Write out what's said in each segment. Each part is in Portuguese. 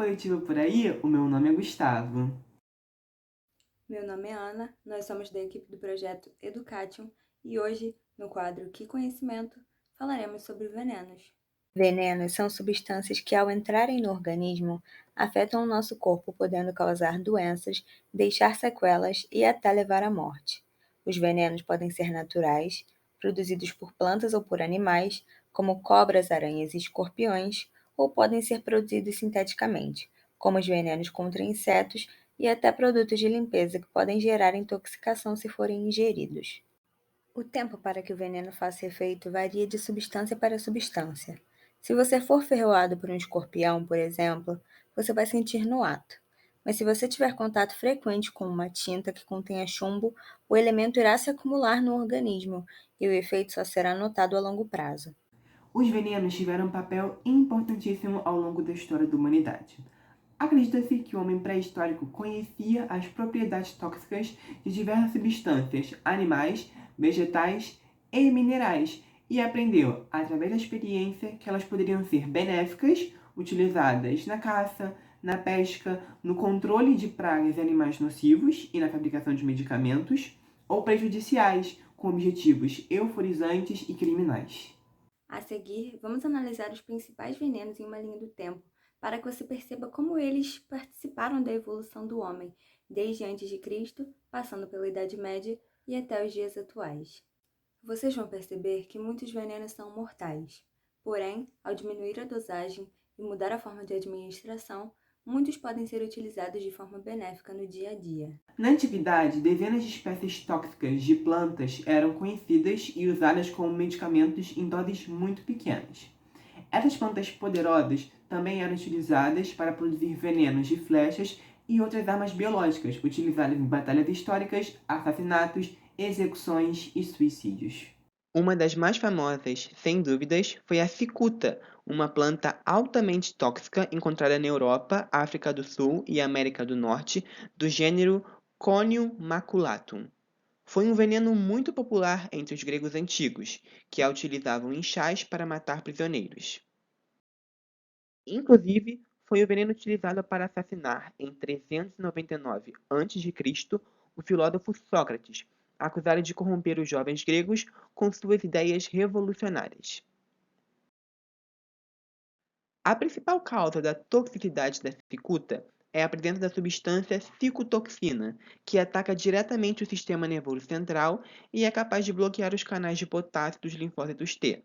Coletivo por aí, o meu nome é Gustavo. Meu nome é Ana, nós somos da equipe do projeto Education e hoje, no quadro Que Conhecimento, falaremos sobre venenos. Venenos são substâncias que, ao entrarem no organismo, afetam o nosso corpo, podendo causar doenças, deixar sequelas e até levar à morte. Os venenos podem ser naturais, produzidos por plantas ou por animais, como cobras, aranhas e escorpiões, ou podem ser produzidos sinteticamente, como os venenos contra insetos e até produtos de limpeza que podem gerar intoxicação se forem ingeridos. O tempo para que o veneno faça efeito varia de substância para substância. Se você for ferroado por um escorpião, por exemplo, você vai sentir no ato. Mas se você tiver contato frequente com uma tinta que contenha chumbo, o elemento irá se acumular no organismo e o efeito só será notado a longo prazo. Os venenos tiveram um papel importantíssimo ao longo da história da humanidade. Acredita-se que o homem pré-histórico conhecia as propriedades tóxicas de diversas substâncias, animais, vegetais e minerais, e aprendeu, através da experiência, que elas poderiam ser benéficas, utilizadas na caça, na pesca, no controle de pragas e animais nocivos e na fabricação de medicamentos, ou prejudiciais, com objetivos euforizantes e criminais. A seguir, vamos analisar os principais venenos em uma linha do tempo, para que você perceba como eles participaram da evolução do homem, desde antes de Cristo, passando pela Idade Média e até os dias atuais. Vocês vão perceber que muitos venenos são mortais. Porém, ao diminuir a dosagem e mudar a forma de administração, muitos podem ser utilizados de forma benéfica no dia a dia. Na antiguidade, dezenas de espécies tóxicas de plantas eram conhecidas e usadas como medicamentos em doses muito pequenas. Essas plantas poderosas também eram utilizadas para produzir venenos de flechas e outras armas biológicas, utilizadas em batalhas históricas, assassinatos, execuções e suicídios. Uma das mais famosas, sem dúvidas, foi a cicuta, uma planta altamente tóxica encontrada na Europa, África do Sul e América do Norte, do gênero Conium maculatum. Foi um veneno muito popular entre os gregos antigos, que a utilizavam em chás para matar prisioneiros. Inclusive, foi o veneno utilizado para assassinar, em 399 a.C., o filósofo Sócrates, acusado de corromper os jovens gregos com suas ideias revolucionárias. A principal causa da toxicidade da cicuta é a presença da substância cicutoxina, que ataca diretamente o sistema nervoso central e é capaz de bloquear os canais de potássio dos linfócitos T.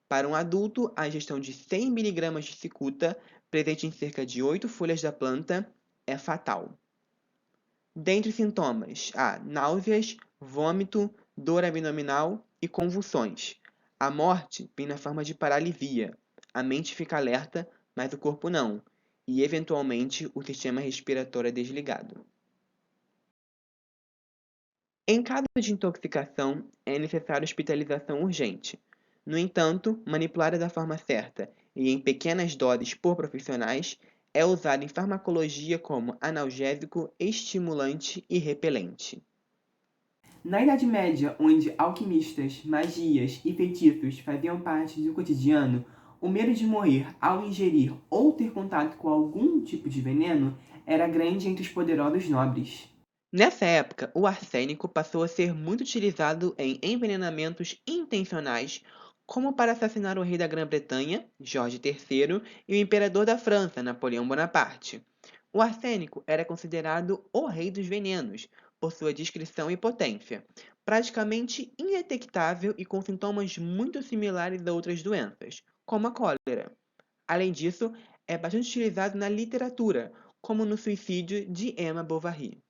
Para um adulto, a ingestão de 100 mg de cicuta, presente em cerca de 8 folhas da planta, é fatal. Dentre os sintomas, há náuseas, vômito, dor abdominal e convulsões. A morte vem na forma de paralisia. A mente fica alerta, mas o corpo não, e eventualmente o sistema respiratório é desligado. Em caso de intoxicação, é necessária hospitalização urgente. No entanto, manipulada da forma certa e em pequenas doses por profissionais, é usada em farmacologia como analgésico, estimulante e repelente. Na Idade Média, onde alquimistas, magias e feitiços faziam parte do cotidiano, o medo de morrer ao ingerir ou ter contato com algum tipo de veneno era grande entre os poderosos nobres. Nessa época, o arsênico passou a ser muito utilizado em envenenamentos intencionais, como para assassinar o rei da Grã-Bretanha, Jorge III, e o imperador da França, Napoleão Bonaparte. O arsênico era considerado o rei dos venenos, por sua discrição e potência, praticamente indetectável e com sintomas muito similares a outras doenças, como a cólera. Além disso, é bastante utilizado na literatura, como no Suicídio de Emma Bovary.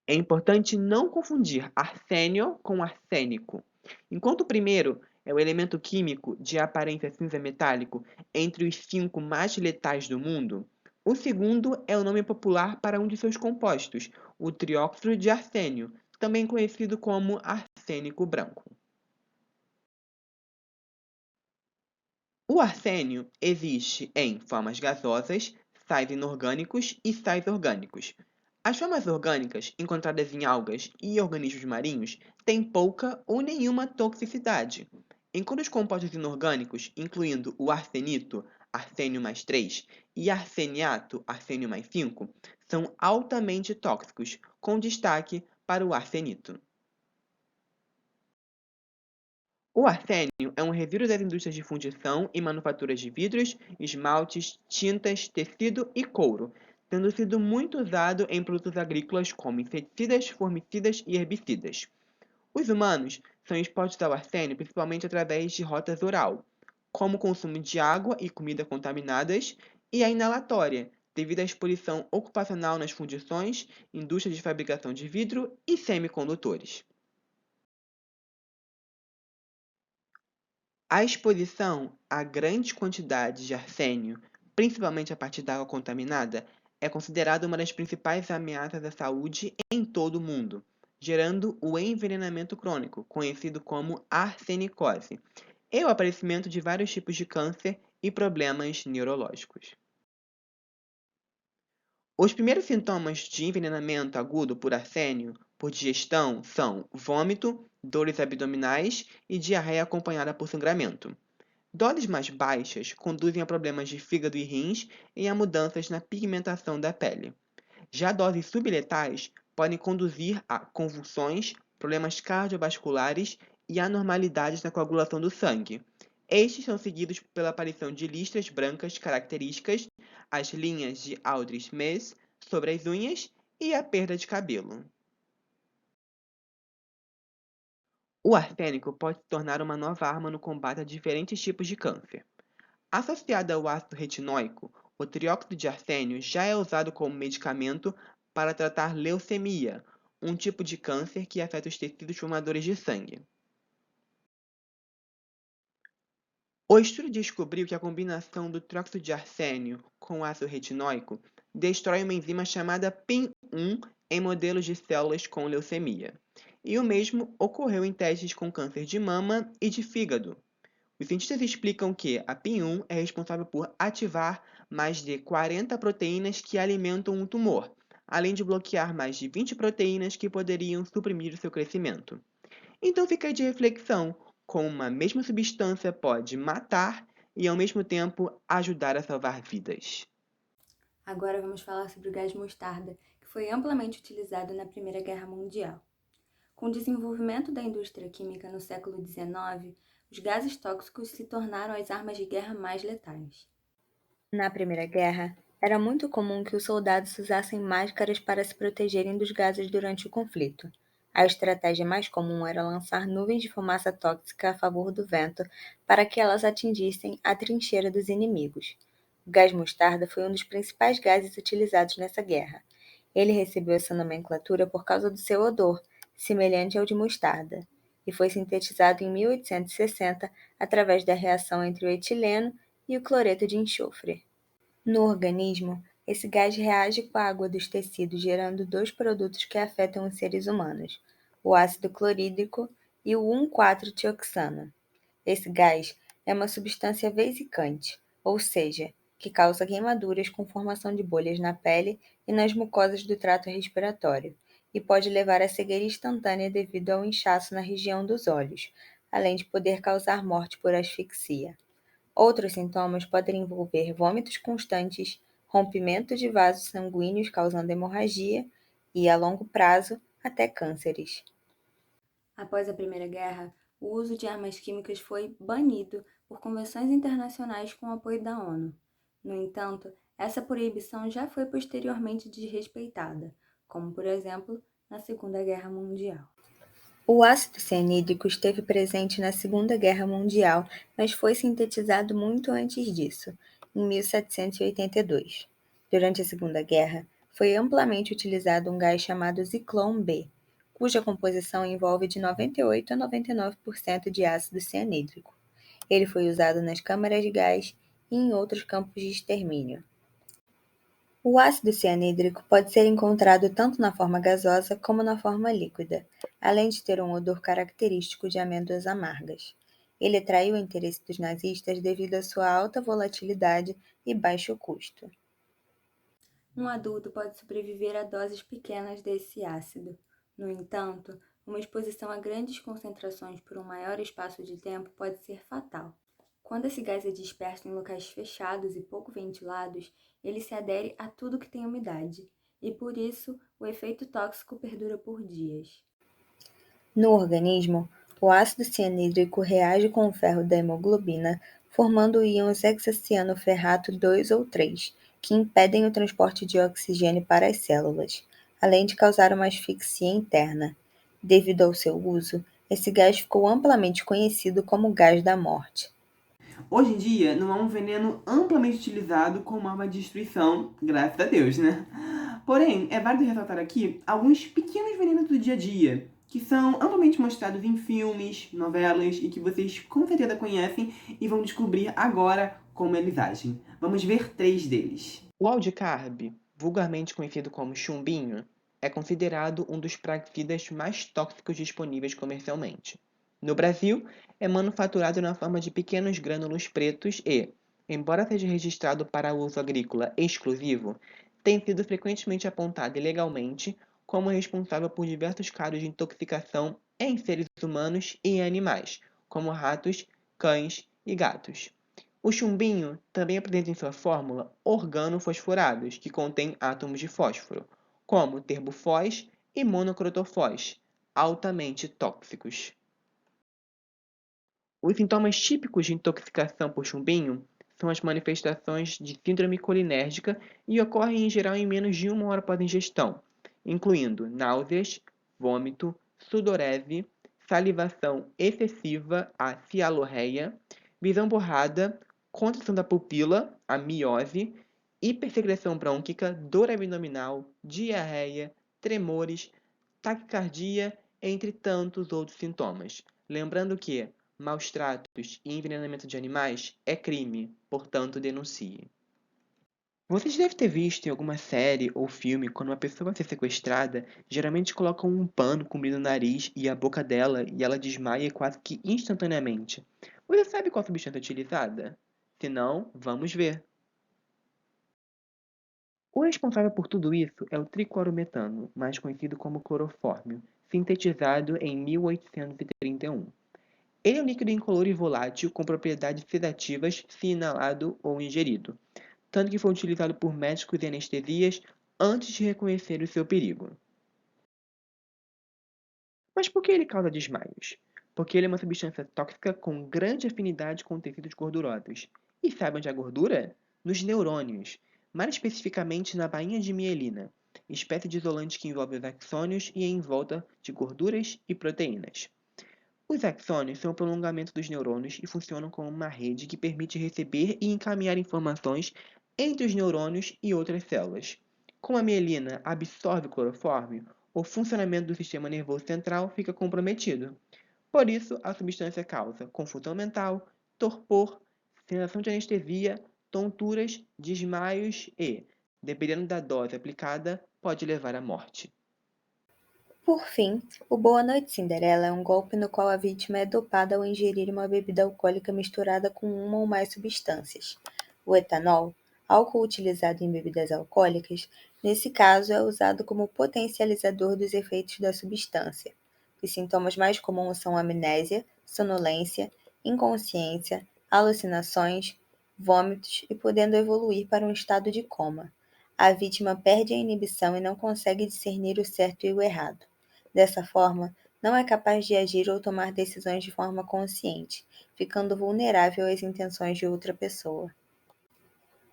É importante não confundir arsênio com arsênico. Enquanto o primeiro é o elemento químico de aparência cinza metálico entre os 5 mais letais do mundo, o segundo é o nome popular para um de seus compostos, o trióxido de arsênio, também conhecido como arsênico branco. O arsênio existe em formas gasosas, sais inorgânicos e sais orgânicos. As formas orgânicas, encontradas em algas e organismos marinhos, têm pouca ou nenhuma toxicidade, enquanto os compostos inorgânicos, incluindo o arsenito, arsênio mais 3, e arseniato, arsênio mais 5, são altamente tóxicos, com destaque para o arsenito. O arsênio é um resíduo das indústrias de fundição e manufaturas de vidros, esmaltes, tintas, tecido e couro, tendo sido muito usado em produtos agrícolas como inseticidas, formicidas e herbicidas. Os humanos são expostos ao arsênio principalmente através de rotas oral, como o consumo de água e comida contaminadas, e a inalatória, devido à exposição ocupacional nas fundições, indústria de fabricação de vidro e semicondutores. A exposição a grandes quantidades de arsênio, principalmente a partir da água contaminada, é considerada uma das principais ameaças à saúde em todo o mundo, gerando o envenenamento crônico, conhecido como arsenicose, e o aparecimento de vários tipos de câncer e problemas neurológicos. Os primeiros sintomas de envenenamento agudo por arsênio por digestão são vômito, dores abdominais e diarreia acompanhada por sangramento. Doses mais baixas conduzem a problemas de fígado e rins e a mudanças na pigmentação da pele. Já doses subletais podem conduzir a convulsões, problemas cardiovasculares e anormalidades na coagulação do sangue. Estes são seguidos pela aparição de listras brancas características, as linhas de Aldrich-Mees sobre as unhas e a perda de cabelo. O arsênico pode se tornar uma nova arma no combate a diferentes tipos de câncer. Associado ao ácido retinóico, o trióxido de arsênio já é usado como medicamento para tratar leucemia, um tipo de câncer que afeta os tecidos formadores de sangue. O estudo descobriu que a combinação do trióxido de arsênio com o ácido retinóico destrói uma enzima chamada PIN1 em modelos de células com leucemia. E o mesmo ocorreu em testes com câncer de mama e de fígado. Os cientistas explicam que a PIN1 é responsável por ativar mais de 40 proteínas que alimentam o tumor, além de bloquear mais de 20 proteínas que poderiam suprimir o seu crescimento. Então fica aí de reflexão, como uma mesma substância pode matar e ao mesmo tempo ajudar a salvar vidas. Agora vamos falar sobre o gás mostarda, que foi amplamente utilizado na Primeira Guerra Mundial. Com o desenvolvimento da indústria química no século XIX, os gases tóxicos se tornaram as armas de guerra mais letais. Na Primeira Guerra, era muito comum que os soldados usassem máscaras para se protegerem dos gases durante o conflito. A estratégia mais comum era lançar nuvens de fumaça tóxica a favor do vento para que elas atingissem a trincheira dos inimigos. O gás mostarda foi um dos principais gases utilizados nessa guerra. Ele recebeu essa nomenclatura por causa do seu odor, semelhante ao de mostarda, e foi sintetizado em 1860 através da reação entre o etileno e o cloreto de enxofre. No organismo, esse gás reage com a água dos tecidos, gerando dois produtos que afetam os seres humanos, o ácido clorídrico e o 1,4-tioxano. Esse gás é uma substância vesicante, ou seja, que causa queimaduras com formação de bolhas na pele e nas mucosas do trato respiratório, e pode levar à cegueira instantânea devido ao inchaço na região dos olhos, além de poder causar morte por asfixia. Outros sintomas podem envolver vômitos constantes, rompimento de vasos sanguíneos causando hemorragia e, a longo prazo, até cânceres. Após a Primeira Guerra, o uso de armas químicas foi banido por convenções internacionais com o apoio da ONU. No entanto, essa proibição já foi posteriormente desrespeitada, como, por exemplo, na Segunda Guerra Mundial. O ácido cianídrico esteve presente na Segunda Guerra Mundial, mas foi sintetizado muito antes disso, em 1782. Durante a Segunda Guerra, foi amplamente utilizado um gás chamado Zyklon B, cuja composição envolve de 98 a 99% de ácido cianídrico. Ele foi usado nas câmaras de gás e em outros campos de extermínio. O ácido cianídrico pode ser encontrado tanto na forma gasosa como na forma líquida, além de ter um odor característico de amêndoas amargas. Ele atraiu o interesse dos nazistas devido à sua alta volatilidade e baixo custo. Um adulto pode sobreviver a doses pequenas desse ácido. No entanto, uma exposição a grandes concentrações por um maior espaço de tempo pode ser fatal. Quando esse gás é disperso em locais fechados e pouco ventilados, ele se adere a tudo que tem umidade, e por isso o efeito tóxico perdura por dias. No organismo, o ácido cianídrico reage com o ferro da hemoglobina, formando íons hexacianoferrato 2 ou 3, que impedem o transporte de oxigênio para as células, além de causar uma asfixia interna. Devido ao seu uso, esse gás ficou amplamente conhecido como gás da morte. Hoje em dia, não há um veneno amplamente utilizado como arma de destruição, graças a Deus, né? Porém, é válido ressaltar aqui alguns pequenos venenos do dia a dia, que são amplamente mostrados em filmes, novelas e que vocês com certeza conhecem e vão descobrir agora como eles agem. Vamos ver 3 deles. O aldicarb, vulgarmente conhecido como chumbinho, é considerado um dos praguicidas mais tóxicos disponíveis comercialmente. No Brasil, é manufaturado na forma de pequenos grânulos pretos e, embora seja registrado para uso agrícola exclusivo, tem sido frequentemente apontado ilegalmente como responsável por diversos casos de intoxicação em seres humanos e animais, como ratos, cães e gatos. O chumbinho também apresenta em sua fórmula organofosforados, que contêm átomos de fósforo, como terbufós e monocrotofós, altamente tóxicos. Os sintomas típicos de intoxicação por chumbinho são as manifestações de síndrome colinérgica e ocorrem em geral em menos de 1 hora após a ingestão, incluindo náuseas, vômito, sudorese, salivação excessiva, a cialorreia, visão borrada, contração da pupila, a miose, hipersecreção brônquica, dor abdominal, diarreia, tremores, taquicardia, entre tantos outros sintomas. Lembrando que maus tratos e envenenamento de animais é crime, portanto denuncie. Vocês devem ter visto em alguma série ou filme quando uma pessoa vai ser sequestrada, geralmente colocam um pano cobrindo o nariz e a boca dela e ela desmaia quase que instantaneamente. Você sabe qual substância é utilizada? Se não, vamos ver. O responsável por tudo isso é o triclorometano, mais conhecido como clorofórmio, sintetizado em 1831. Ele é um líquido incolor e volátil com propriedades sedativas se inalado ou ingerido, tanto que foi utilizado por médicos e anestesias antes de reconhecer o seu perigo. Mas por que ele causa desmaios? Porque ele é uma substância tóxica com grande afinidade com tecidos gordurosos. E sabe onde há gordura? Nos neurônios, mais especificamente na bainha de mielina, espécie de isolante que envolve os axônios e é em volta de gorduras e proteínas. Os axônios são o prolongamento dos neurônios e funcionam como uma rede que permite receber e encaminhar informações entre os neurônios e outras células. Como a mielina absorve o clorofórmio, o funcionamento do sistema nervoso central fica comprometido. Por isso, a substância causa confusão mental, torpor, sensação de anestesia, tonturas, desmaios e, dependendo da dose aplicada, pode levar à morte. Por fim, o Boa Noite Cinderela é um golpe no qual a vítima é dopada ao ingerir uma bebida alcoólica misturada com uma ou mais substâncias. O etanol, álcool utilizado em bebidas alcoólicas, nesse caso é usado como potencializador dos efeitos da substância. Os sintomas mais comuns são amnésia, sonolência, inconsciência, alucinações, vômitos e podendo evoluir para um estado de coma. A vítima perde a inibição e não consegue discernir o certo e o errado. Dessa forma, não é capaz de agir ou tomar decisões de forma consciente, ficando vulnerável às intenções de outra pessoa.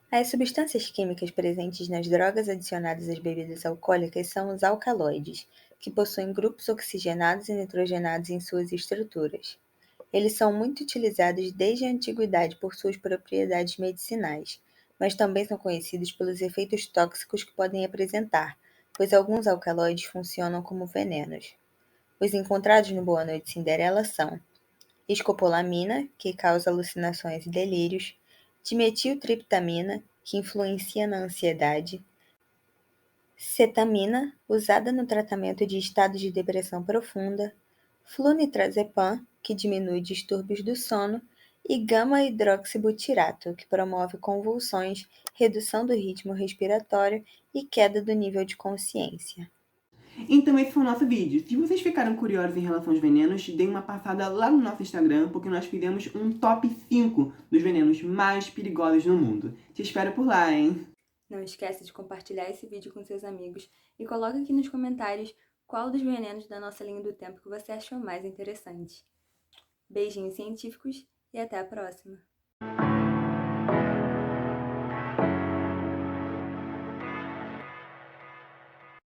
As substâncias químicas presentes nas drogas adicionadas às bebidas alcoólicas são os alcaloides, que possuem grupos oxigenados e nitrogenados em suas estruturas. Eles são muito utilizados desde a antiguidade por suas propriedades medicinais, mas também são conhecidos pelos efeitos tóxicos que podem apresentar, pois alguns alcaloides funcionam como venenos. Os encontrados no Boa Noite Cinderela são escopolamina, que causa alucinações e delírios, dimetiltriptamina, que influencia na ansiedade, cetamina, usada no tratamento de estados de depressão profunda, flunitrazepam, que diminui distúrbios do sono, e gama-hidroxibutirato, que promove convulsões, redução do ritmo respiratório e queda do nível de consciência. Então esse foi o nosso vídeo. Se vocês ficaram curiosos em relação aos venenos, deem uma passada lá no nosso Instagram, porque nós fizemos um top 5 dos venenos mais perigosos no mundo. Te espero por lá, hein? Não esquece de compartilhar esse vídeo com seus amigos e coloca aqui nos comentários qual dos venenos da nossa linha do tempo que você achou mais interessante. Beijinhos científicos e até a próxima!